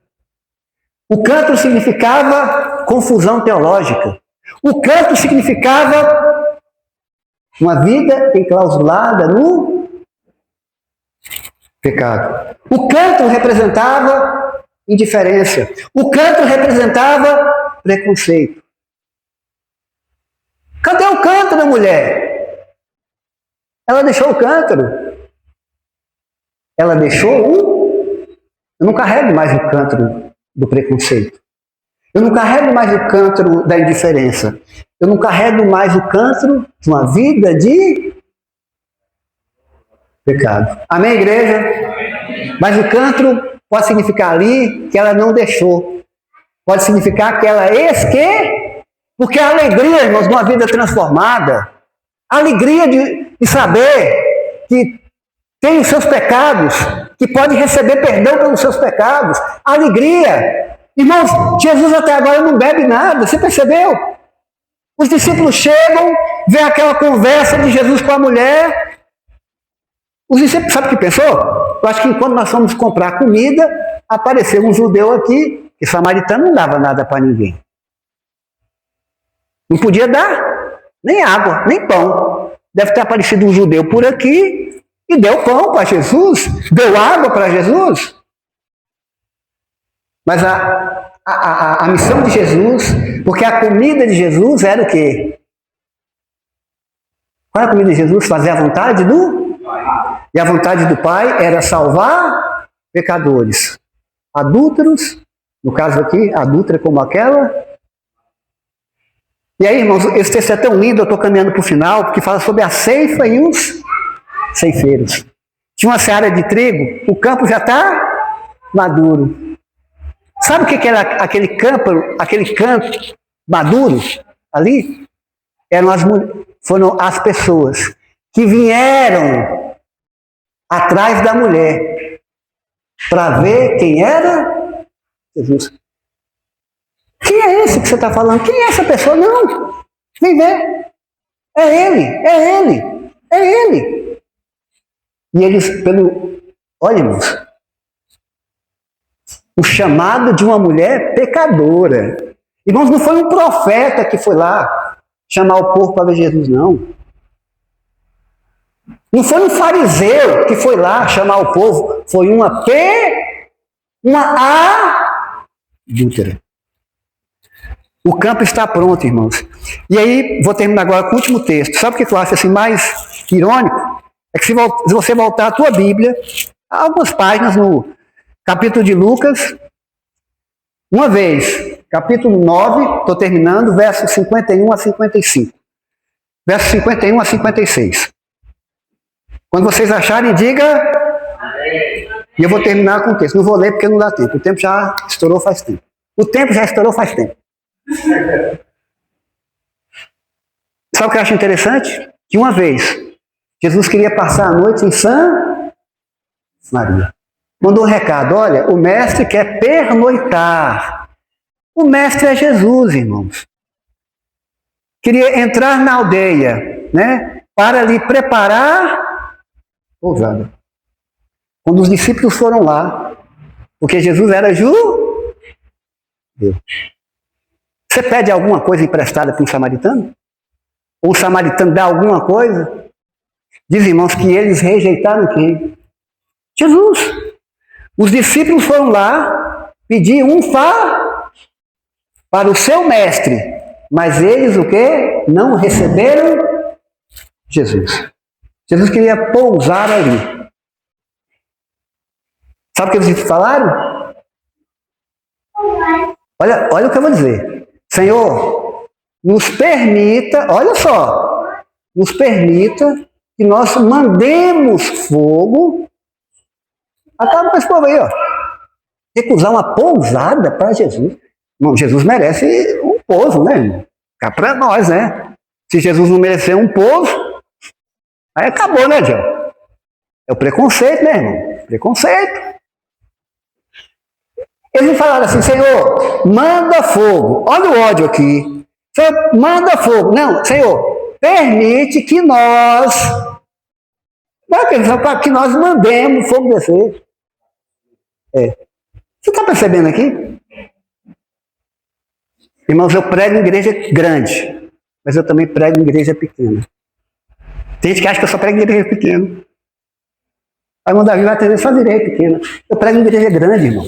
O canto significava confusão teológica. O canto significava uma vida enclausulada no pecado. O canto representava indiferença. O canto representava preconceito. Cadê o cântaro, mulher? Ela deixou o cântaro. Ela deixou o... Eu não carrego mais o cântaro do preconceito. Eu não carrego mais o cântaro da indiferença. Eu não carrego mais o cântaro de uma vida de pecado. Amém, igreja? Mas o cântaro pode significar ali que ela não deixou. Pode significar que ela porque a alegria, irmãos, de uma vida transformada, a alegria de saber que tem os seus pecados, que pode receber perdão pelos seus pecados, a alegria. Irmãos, Jesus até agora não bebe nada, você percebeu? Os discípulos chegam, vê aquela conversa de Jesus com a mulher. Os discípulos, sabe o que pensou? Eu acho que quando nós fomos comprar comida, apareceu um judeu aqui, que samaritano não dava nada para ninguém. Não podia dar nem água, nem pão. Deve ter aparecido um judeu por aqui e deu pão para Jesus, deu água para Jesus. Mas a missão de Jesus, porque a comida de Jesus era o quê? Qual era a comida de Jesus? Fazer a vontade do Pai. E a vontade do Pai era salvar pecadores. Adúlteros, no caso aqui, adúltera como aquela. E aí, irmãos, esse texto é tão lindo, eu estou caminhando para o final, porque fala sobre a ceifa e os ceifeiros. Tinha uma seara de trigo, o campo já está maduro. Sabe o que era aquele campo maduro ali? Foram as pessoas que vieram atrás da mulher para ver quem era Jesus. Quem é esse que você está falando? Quem é essa pessoa? Não, vem ver. É ele, é ele, é ele. E eles, olha, irmãos, o chamado de uma mulher pecadora. Irmãos, não foi um profeta que foi lá chamar o povo para ver Jesus, não. Não foi um fariseu que foi lá chamar o povo. Foi uma adúltera. O campo está pronto, irmãos. E aí, vou terminar agora com o último texto. Sabe o que eu acho assim mais irônico? É que se você voltar à tua Bíblia, há algumas páginas no capítulo de Lucas, uma vez, capítulo 9, estou terminando, versos 51 a 55. Versos 51 a 56. Quando vocês acharem, diga. E eu vou terminar com o texto. Não vou ler porque não dá tempo. O tempo já estourou faz tempo. O tempo já estourou faz tempo. Sabe o que eu acho interessante? Que uma vez, Jesus queria passar a noite em Maria. Mandou um recado, olha, o mestre quer pernoitar. O mestre é Jesus, irmãos. Queria entrar na aldeia, né, para lhe preparar pousada. Quando os discípulos foram lá, porque Jesus era judeu. Você pede alguma coisa emprestada para um samaritano? Ou o samaritano dá alguma coisa? Diz, irmãos, que eles rejeitaram quem? Jesus. Os discípulos foram lá pedir para o seu mestre, mas eles o quê? Não receberam Jesus. Jesus queria pousar ali. Sabe o que eles falaram? Olha o que eu vou dizer. Senhor, nos permita, olha só, nos permita que nós mandemos fogo. Acaba com esse povo aí, ó. Recusar uma pousada para Jesus. Não, Jesus merece um pouso, né, irmão? Cá para nós, né? Se Jesus não merecer um pouso, aí acabou, né, João? É o preconceito, meu irmão. Preconceito. Eles me falaram assim, Senhor, manda fogo. Olha o ódio aqui. Senhor, manda fogo. Não, Senhor, permite que nós... que nós mandemos o fogo descer. Você está percebendo aqui? Irmãos, eu prego em igreja grande, mas eu também prego em igreja pequena. Tem gente que acha que eu só prego em igreja pequena. Aí o irmão Davi vai atender só de igreja pequena. Eu prego em igreja grande, irmão.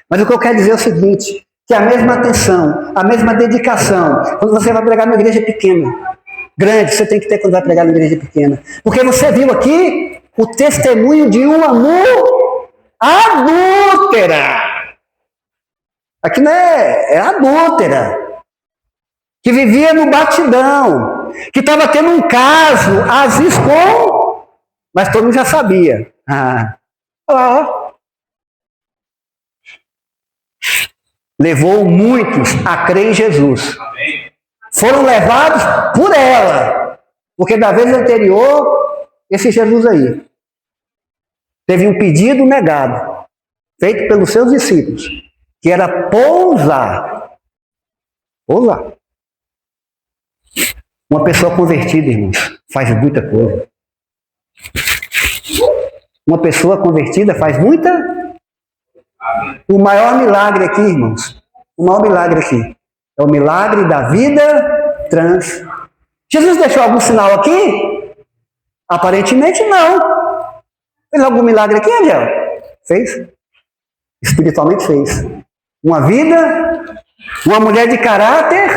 Mas o que eu quero dizer é o seguinte, que a mesma atenção, a mesma dedicação, quando você vai pregar numa igreja pequena, grande, você tem que ter quando vai pregar numa igreja pequena. Porque você viu aqui o testemunho de uma adúltera. Aqui não é adúltera. Que vivia no batidão. Que estava tendo um caso, às vezes com... Mas todo mundo já sabia. Levou muitos a crer em Jesus. Foram levados por ela. Porque da vez anterior, esse Jesus aí teve um pedido negado, feito pelos seus discípulos, que era pousar. Pousar. Uma pessoa convertida, irmãos, faz muita coisa. Uma pessoa convertida faz muita... O maior milagre aqui, irmãos, o maior milagre aqui é o milagre da vida trans. Jesus deixou algum sinal aqui? Aparentemente não. Fez algum milagre aqui, Angel? Fez? Espiritualmente fez. Uma vida, uma mulher de caráter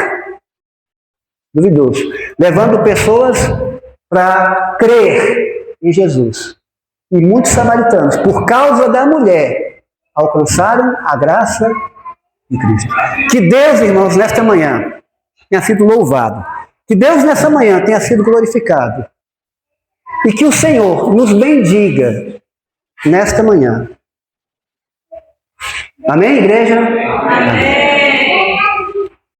duvidoso, levando pessoas para crer em Jesus. E muitos samaritanos, por causa da mulher, alcançaram a graça de Cristo. Que Deus, irmãos, nesta manhã tenha sido louvado. Que Deus nessa manhã tenha sido glorificado. E que o Senhor nos bendiga nesta manhã. Amém, igreja?